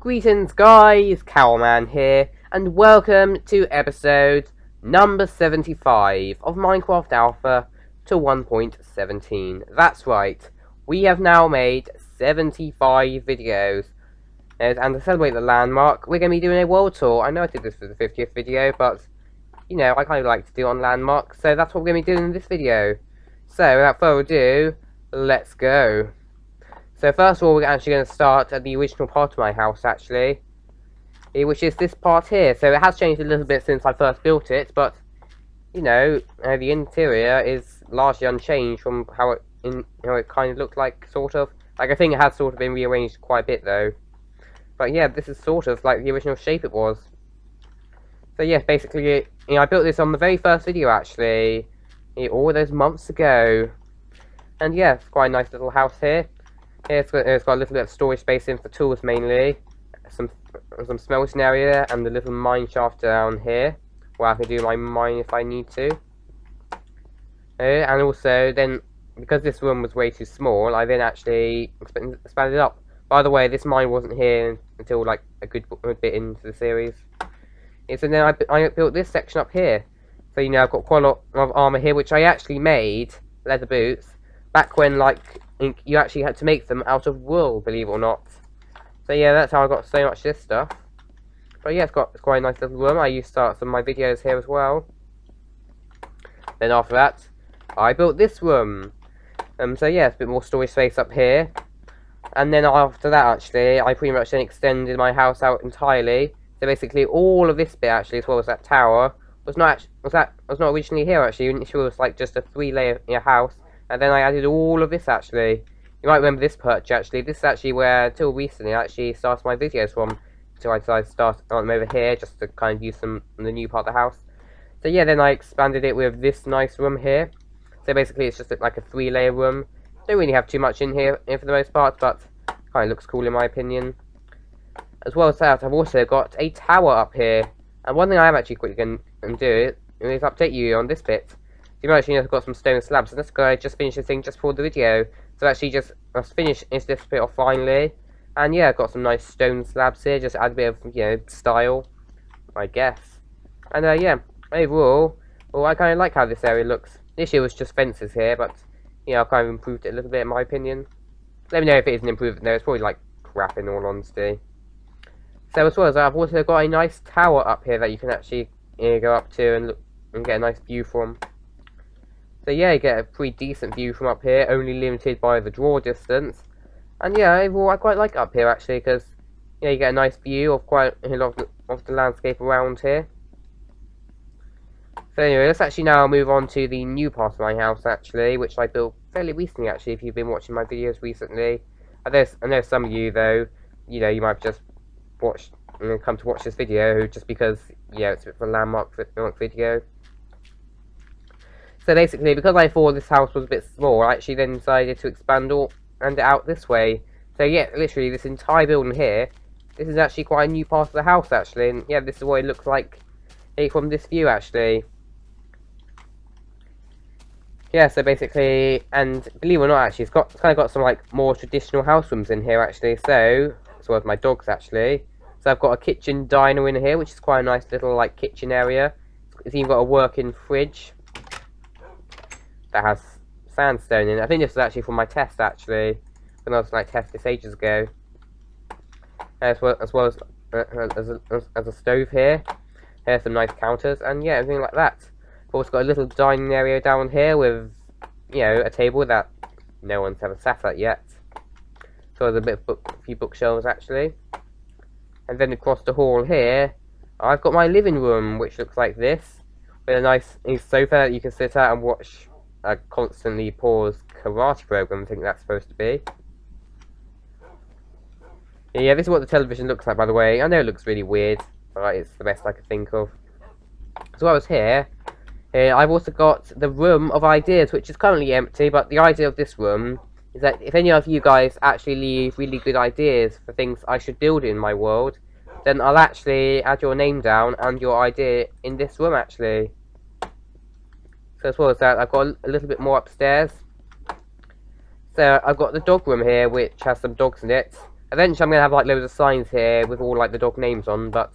Greetings guys, Cowman here, and welcome to episode number 75 of Minecraft Alpha to 1.17. That's right, we have now made 75 videos, and to celebrate the landmark, we're going to be doing a world tour. I know I did this for the 50th video, but, you know, I kind of like to do on landmarks, so that's what we're going to be doing in this video. So, without further ado, let's go. So first of all, we're actually going to start at the original part of my house, actually, which is this part here. So it has changed a little bit since I first built it, but, you know, the interior is largely unchanged from how it kind of looked like, sort of. Like, I think it has sort of been rearranged quite a bit, though. But yeah, this is sort of like the original shape it was. So yeah, basically, you know, I built this on the very first video, actually, all those months ago. And yeah, it's quite a nice little house here. It's got a little bit of storage space in for tools mainly, some smelting area, and the little mine shaft down here, where I can do my mine if I need to. And also, then, because this room was way too small, I then actually expanded it up. By the way, this mine wasn't here until like a good bit into the series. So then I built this section up here. So, you know, I've got quite a lot of armor here, which I actually made, leather boots, back when, like, you actually had to make them out of wool, believe it or not. So yeah, that's how I got so much of this stuff. But yeah, it's quite a nice little room. I used to start some of my videos here as well. Then after that, I built this room. So yeah, it's a bit more storage space up here. And then after that, actually, I pretty much then extended my house out entirely. So basically, all of this bit actually, as well as that tower, was not originally here. Actually, it was like just a 3-layer house. And then I added all of this, actually. You might remember this perch, actually. This is actually where, until recently, I actually started my videos from. Until I decided to start them over here, just to kind of use them in the new part of the house. So yeah, then I expanded it with this nice room here. So basically, it's just like a 3-layer room. Don't really have too much in here for the most part, but kind of looks cool in my opinion. As well as that, I've also got a tower up here. And one thing I am actually quickly going to do is update you on this bit. You might actually know I've got some stone slabs, and that's because I just finished this thing just before the video. So actually just finished this bit off finally. And yeah, I've got some nice stone slabs here, just add a bit of, you know, style, I guess. And yeah, overall, well, I kind of like how this area looks. This year was just fences here, but, you know, I've kind of improved it a little bit in my opinion. Let me know if it is an improvement though, it's probably like crap in all honesty. So as well as that, I've also got a nice tower up here that you can actually go up to and look and get a nice view from. So yeah, you get a pretty decent view from up here, only limited by the draw distance. And yeah, overall I quite like up here actually, because yeah, you get a nice view of quite a lot of the landscape around here. So anyway, let's actually now move on to the new part of my house actually, which I built fairly recently actually, if you've been watching my videos recently. I know some of you though, you know, you might have just watched and come to watch this video just because, yeah, it's a bit of a landmark video. So basically, because I thought this house was a bit small, I actually then decided to expand it out this way. So yeah, literally this entire building here, this is actually quite a new part of the house actually, and yeah, this is what it looks like from this view actually. Yeah, so basically, and believe it or not actually, it's kind of got some like more traditional house rooms in here actually, so, as well as my dogs actually. So I've got a kitchen diner in here, which is quite a nice little like kitchen area. It's even got a working fridge that has sandstone in it. I think this was actually from my test actually, when I was like testing this ages ago. As well as a stove here. Here's some nice counters and yeah, everything like that. I've also got a little dining area down here with, you know, a table that no one's ever sat at yet. So there's a few bookshelves actually. And then across the hall here, I've got my living room, which looks like this, with a nice sofa that you can sit at and watch a constantly paused karate program, I think that's supposed to be. Yeah, this is what the television looks like, by the way. I know it looks really weird, but it's the best I could think of. As well as here, I've also got the room of ideas, which is currently empty, but the idea of this room is that if any of you guys actually leave really good ideas for things I should build in my world, then I'll actually add your name down and your idea in this room actually. So as well as that, I've got a little bit more upstairs. So I've got the dog room here, which has some dogs in it. Eventually I'm going to have like loads of signs here with all like the dog names on, but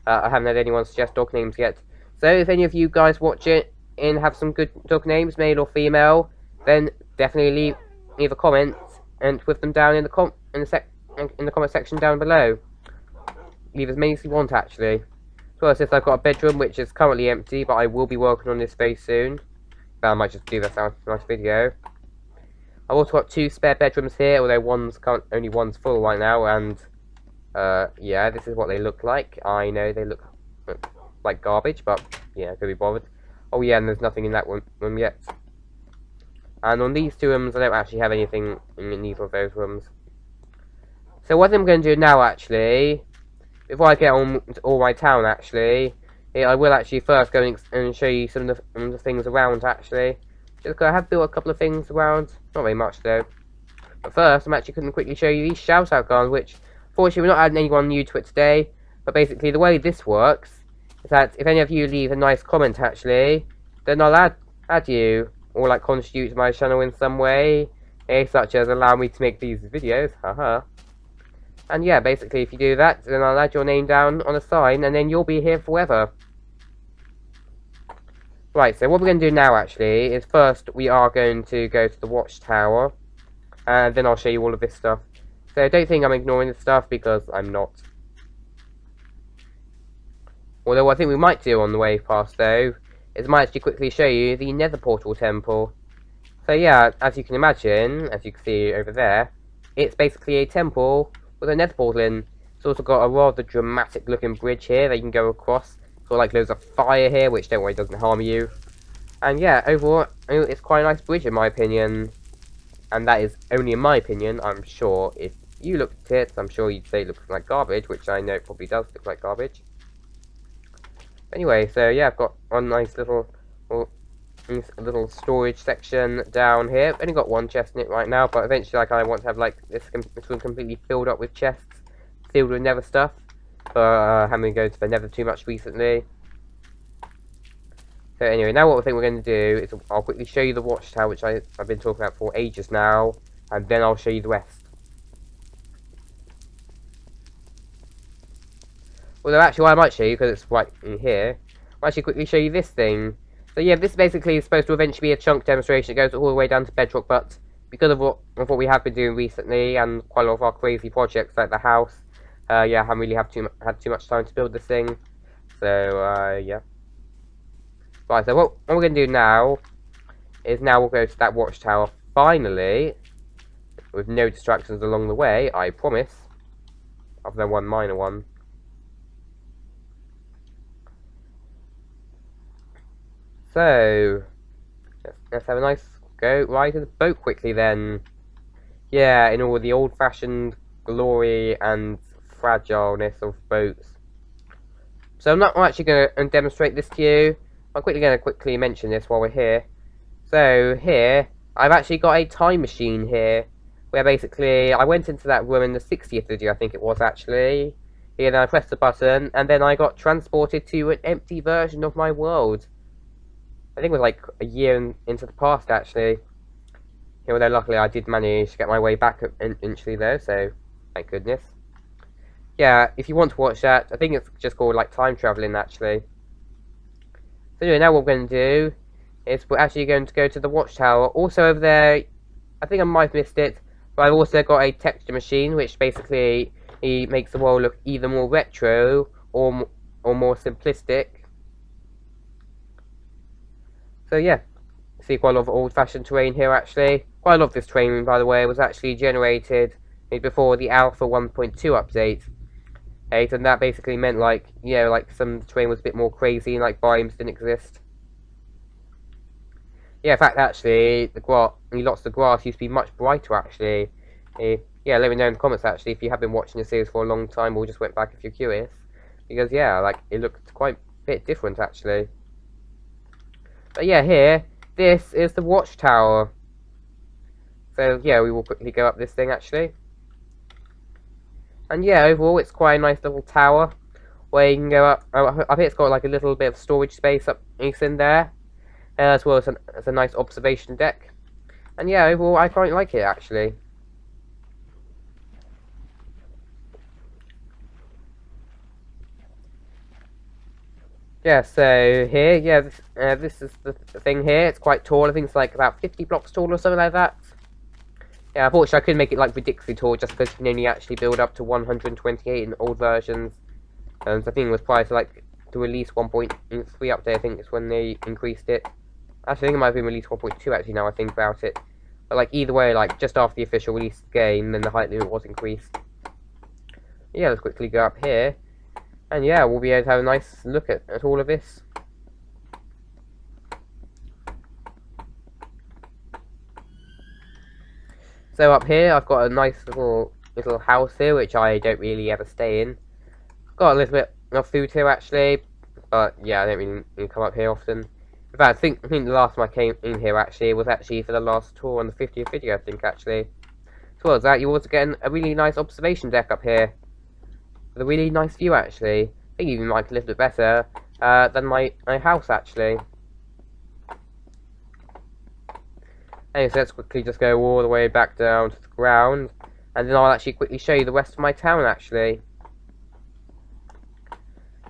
I haven't had anyone suggest dog names yet. So if any of you guys watch it and have some good dog names, male or female, then definitely leave a comment and with them down in the in the comment section down below. Leave as many as you want actually. As well as this, I've got a bedroom which is currently empty, but I will be working on this very soon. But I might just do this out a nice video. I've also got 2 spare bedrooms here, although only one's full right now, and yeah, this is what they look like. I know they look like garbage, but yeah, could be bothered. Oh yeah, and there's nothing in that room yet. And on these 2 rooms, I don't actually have anything in either of those rooms. So what I'm going to do now, actually, before I get on to all my town, actually, I will actually first go and show you some of the things around, actually. Just 'cause I have built a couple of things around, not very much though. But first, I'm actually going to quickly show you these shout-out cards, which, fortunately, we're not adding anyone new to it today. But basically, the way this works is that if any of you leave a nice comment, actually, then I'll add you, or like contribute to my channel in some way, such as allow me to make these videos, haha. And yeah, basically, if you do that, then I'll add your name down on a sign, and then you'll be here forever. Right, so what we're going to do now, actually, is first we are going to go to the watchtower, and then I'll show you all of this stuff. So don't think I'm ignoring this stuff, because I'm not. Although what I think we might do on the way past, though, is I might actually quickly show you the Nether Portal Temple. So yeah, as you can imagine, as you can see over there, it's basically a temple with a Nether Portal in. It's also got a rather dramatic looking bridge here that you can go across. Got like loads of fire here, which don't worry, doesn't harm you. And yeah, overall, it's quite a nice bridge in my opinion. And that is only in my opinion. I'm sure if you looked at it, I'm sure you'd say it looks like garbage, which I know it probably does look like garbage. Anyway, so yeah, I've got one nice little storage section down here. I've only got 1 chest in it right now, but eventually I kind of want to have like this one completely filled up with chests, filled with Nether stuff. But I haven't been going to the Nether too much recently. So anyway, now what I think we're going to do is I'll quickly show you the watchtower, which I've been talking about for ages now, and then I'll show you the rest. Although actually what I might show you, because it's right in here, I'll actually quickly show you this thing. So yeah, this basically is supposed to eventually be a chunk demonstration. It goes all the way down to bedrock, but because of what we have been doing recently, and quite a lot of our crazy projects like the house, yeah, I haven't really had too much time to build this thing. So yeah. Right, so what we're going to do now is we'll go to that watchtower finally, with no distractions along the way, I promise. Other than one minor one. So, let's have a nice go right to the boat quickly then. Yeah, in all the old-fashioned glory and fragileness of boats. So I'm not actually going to demonstrate this to you. I'm going to quickly mention this while we're here. So here, I've actually got a time machine here, where basically I went into that room in the 60th video, I think it was actually. Here, then I pressed the button, and then I got transported to an empty version of my world. I think it was like a year into the past actually. Although luckily I did manage to get my way back eventually though, so thank goodness. Yeah, if you want to watch that, I think it's just called like time traveling actually. So anyway, now what we're going to do is we're actually going to go to the watchtower. Also over there, I think I might have missed it, but I've also got a texture machine which basically makes the world look either more retro or more simplistic. So yeah, see quite a lot of old-fashioned terrain here actually. Quite a lot of this terrain, by the way, was actually generated before the Alpha 1.2 update. And that basically meant like, you know, like some terrain was a bit more crazy and like biomes didn't exist. Yeah, in fact actually, lots of the grass used to be much brighter actually. Yeah, let me know in the comments actually if you have been watching the series for a long time or just went back if you're curious. Because yeah, like it looked quite a bit different actually. But yeah, here, this is the watchtower. So yeah, we will quickly go up this thing actually. And yeah, overall it's quite a nice little tower where you can go up. I think it's got like a little bit of storage space up in there, as well as a nice observation deck. And yeah, overall I quite like it actually. Yeah, so here, yeah, this is the thing here. It's quite tall. I think it's like about 50 blocks tall or something like that. Yeah, unfortunately, I couldn't make it like ridiculously tall just because you can only actually build up to 128 in old versions. And I think it was prior to like to release 1.3 update. I think it's when they increased it. Actually, I think it might have been released 1.2 actually. Now I think about it, but like either way, like just after the official release of the game, then the height limit was increased. Yeah, let's quickly go up here, and yeah, we'll be able to have a nice look at all of this. So up here, I've got a nice little house here, which I don't really ever stay in. I've got a little bit of food here actually, but yeah, I don't really come up here often. In fact, I think the last time I came in here actually was actually for the last tour on the 50th video, I think actually. As well as that, you also get a really nice observation deck up here, with a really nice view actually. I think even like a little bit better than my house actually. Anyway, so let's quickly just go all the way back down to the ground, and then I'll actually quickly show you the rest of my town actually.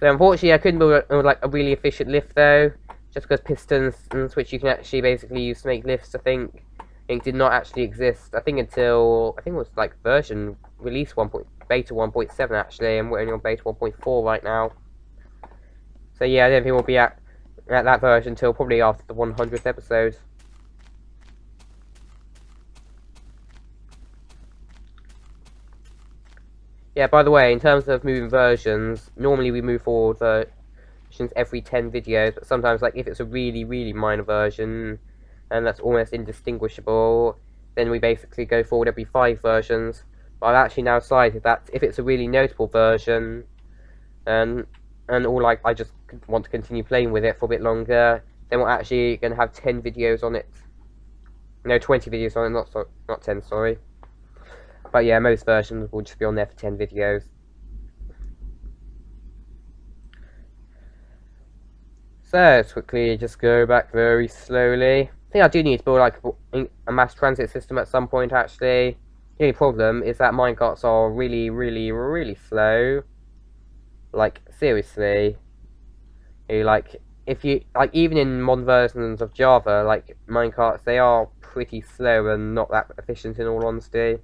So unfortunately I couldn't build like a really efficient lift though, just because pistons, which you can actually basically use to make lifts, I think did not actually exist. I think until, I think it was like version release beta 1.7 actually, and we're only on beta 1.4 right now. So yeah, I don't think we'll be at that version until probably after the 100th episode. Yeah, by the way, in terms of moving versions, normally we move forward versions every 10 videos, but sometimes, like, if it's a really, really minor version, and that's almost indistinguishable, then we basically go forward every 5 versions. But I've actually now decided that if it's a really notable version, and all, like, I just want to continue playing with it for a bit longer, then we're actually going to have 10 videos on it. No, 20 videos on it, not 10, sorry. But yeah, most versions will just be on there for 10 videos. So, let's quickly just go back very slowly. I think I do need to build like a mass transit system at some point actually. The only problem is that minecarts are really, really, really slow. Like, seriously. Like, if you, like, even in modern versions of Java, like, minecarts, they are pretty slow and not that efficient in all honesty.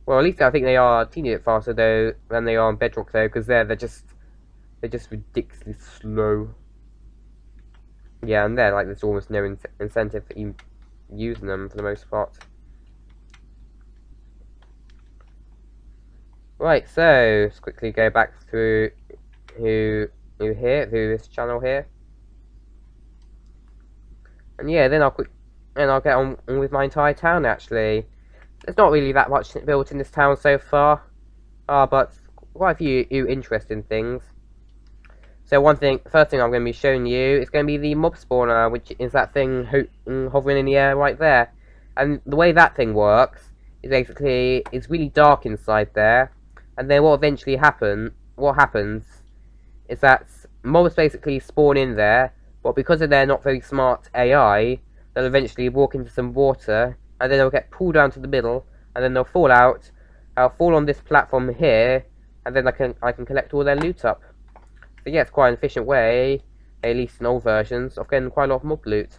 Well, at least I think they are a teeny bit faster though than they are on Bedrock though, because they're just ridiculously slow. Yeah, and they're like there's almost no incentive for even using them for the most part. Right, so let's quickly go back through through this channel here, and yeah, then I'll get on with my entire town actually. There's not really that much built in this town so far, but quite a few interesting things. So first thing I'm going to be showing you is going to be the mob spawner, which is that thing hovering in the air right there. And the way that thing works is basically it's really dark inside there, and then what happens is that mobs basically spawn in there, but because of their not very smart AI, they'll eventually walk into some water, and then they'll get pulled down to the middle, and then they'll fall out. I'll fall on this platform here, and then I can collect all their loot up. So yeah, it's quite an efficient way, at least in old versions, of getting quite a lot of mob loot.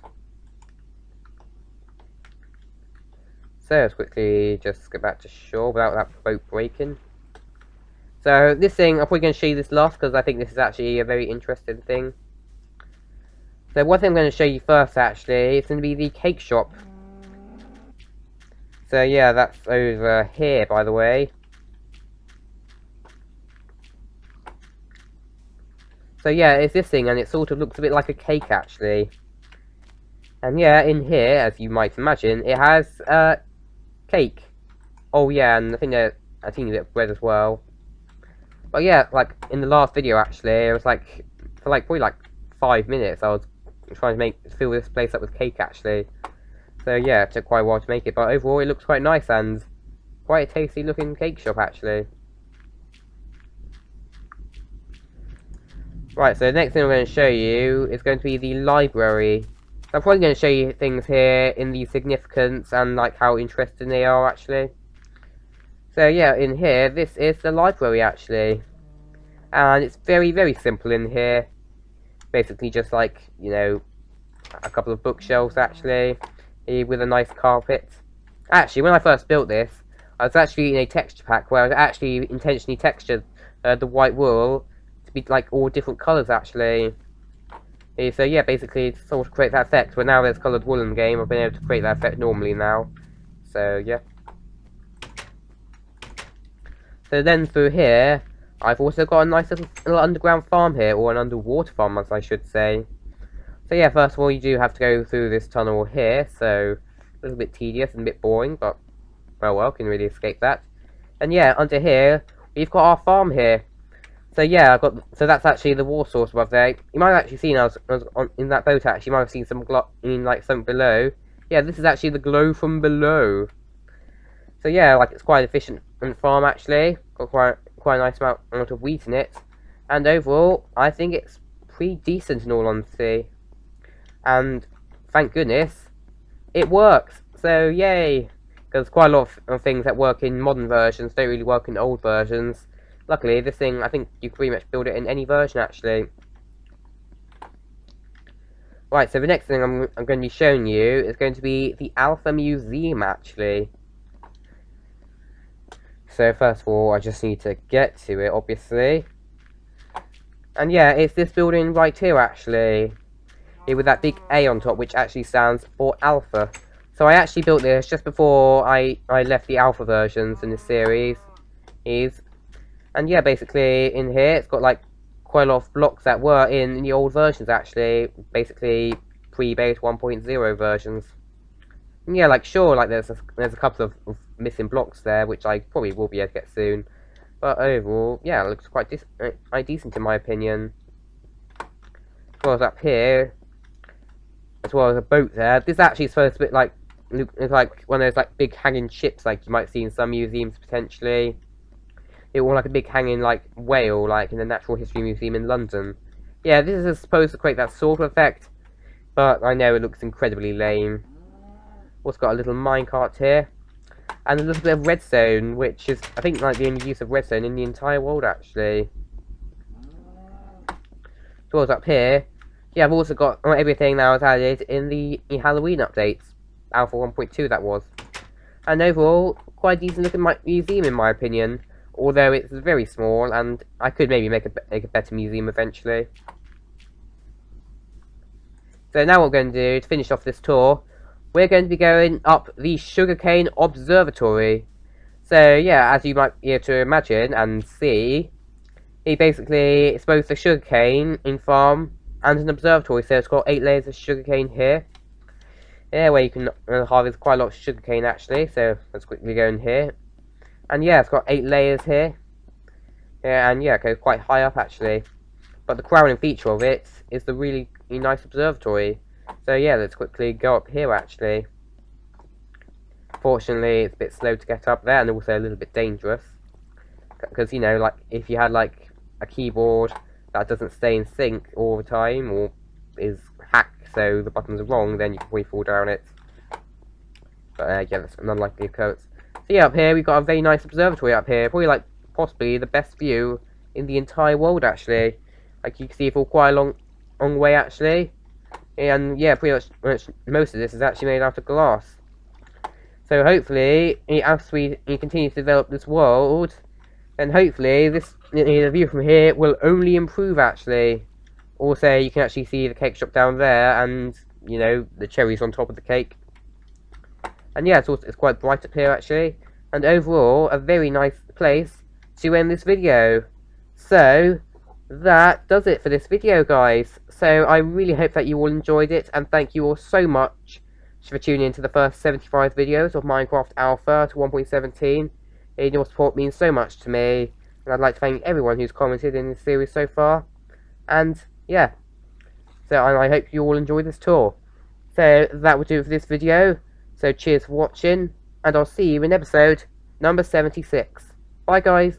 So let's quickly just get back to shore without that boat breaking. So this thing, I'm probably going to show you this last because I think this is actually a very interesting thing. So one thing I'm going to show you first actually is going to be the cake shop. So yeah, that's over here by the way. So yeah, it's this thing and it sort of looks a bit like a cake actually. And yeah, in here, as you might imagine, it has cake. Oh yeah, and I think there's a teeny bit of bread as well. But yeah, like in the last video actually, it was like for like probably like 5 minutes I was trying to fill this place up with cake actually. So yeah, it took quite a while to make it, but overall it looks quite nice and quite a tasty looking cake shop actually. Right, so the next thing I'm going to show you is going to be the library. So I'm probably going to show you things here in the significance and like how interesting they are actually. So yeah, in here, this is the library actually. And it's very, very simple in here. Basically just like, you know, a couple of bookshelves actually, with a nice carpet. Actually, when I first built this, I was actually in a texture pack where I was actually intentionally textured the white wool to be like all different colours actually. So yeah, basically to sort of create that effect. But now there's coloured wool in the game, I've been able to create that effect normally now. So yeah. So then through here, I've also got a nice little underground farm here, or an underwater farm as I should say. So yeah, first of all you do have to go through this tunnel here, so a little bit tedious and a bit boring, but well, can really escape that. And yeah, under here, we've got our farm here. So yeah, so that's actually the water source above there. You might have actually seen I was in that boat actually, you might have seen some like something below. Yeah, this is actually the glow from below. So yeah, like it's quite an efficient farm actually. Got quite a nice amount of wheat in it. And overall, I think it's pretty decent in all honesty. And thank goodness, it works. So yay! Because quite a lot of things that work in modern versions don't really work in old versions. Luckily, this thing, I think you can pretty much build it in any version actually. Right, so the next thing I'm going to be showing you is going to be the Alpha Museum actually. So first of all, I just need to get to it, obviously. And yeah, it's this building right here actually. Here with that big A on top, which actually stands for Alpha. So I actually built this just before I left the Alpha versions in this series. And yeah, basically in here it's got like quite a lot of blocks that were in the old versions actually. Basically pre-beta 1.0 versions. And yeah, like sure, like there's a couple of missing blocks there, which I probably will be able to get soon. But overall, yeah, it looks quite decent in my opinion. As well as up here, as well as a boat there. This actually is supposed to be like, it's like one of those like big hanging ships like you might see in some museums potentially. It will like a big hanging like whale like in the Natural History Museum in London. Yeah, this is supposed to create that sort of effect, but I know it looks incredibly lame. Also got a little minecart here, and a little bit of redstone, which is I think like the only use of redstone in the entire world actually. So what's up here? Yeah, I've also got everything that was added in the Halloween updates, Alpha 1.2 that was. And overall, quite a decent looking museum in my opinion, although it's very small and I could maybe make a better museum eventually. So now what we're going to do to finish off this tour, we're going to be going up the Sugarcane Observatory. So yeah, as you might be able to imagine and see, it basically is both a sugarcane in farm and an observatory, so it's got 8 layers of sugarcane here. Yeah, where you can harvest quite a lot of sugarcane actually, so let's quickly go in here. And yeah, it's got 8 layers here. Yeah, and yeah, it goes quite high up actually. But the crowning feature of it is the really nice observatory. So yeah, let's quickly go up here actually. Fortunately, it's a bit slow to get up there and also a little bit dangerous. Because, you know, like, if you had like a keyboard that doesn't stay in sync all the time, or is hacked so the buttons are wrong, then you can probably fall down it. But yeah, that's an unlikely occurrence. So yeah, up here we've got a very nice observatory up here, probably like possibly the best view in the entire world actually. Like you can see it for quite a long way actually. And yeah, pretty much most of this is actually made out of glass. So hopefully, as we continue to develop this world, then hopefully the view from here will only improve actually. Also, you can actually see the cake shop down there, and you know the cherries on top of the cake. And yeah, it's quite bright up here actually. And overall, a very nice place to end this video. So that does it for this video, guys. So I really hope that you all enjoyed it, and thank you all so much for tuning in to the first 75 videos of Minecraft Alpha to 1.17. Your support means so much to me, and I'd like to thank everyone who's commented in this series so far. And yeah, so I hope you all enjoyed this tour. So that will do it for this video. So cheers for watching, and I'll see you in episode number 76. Bye guys.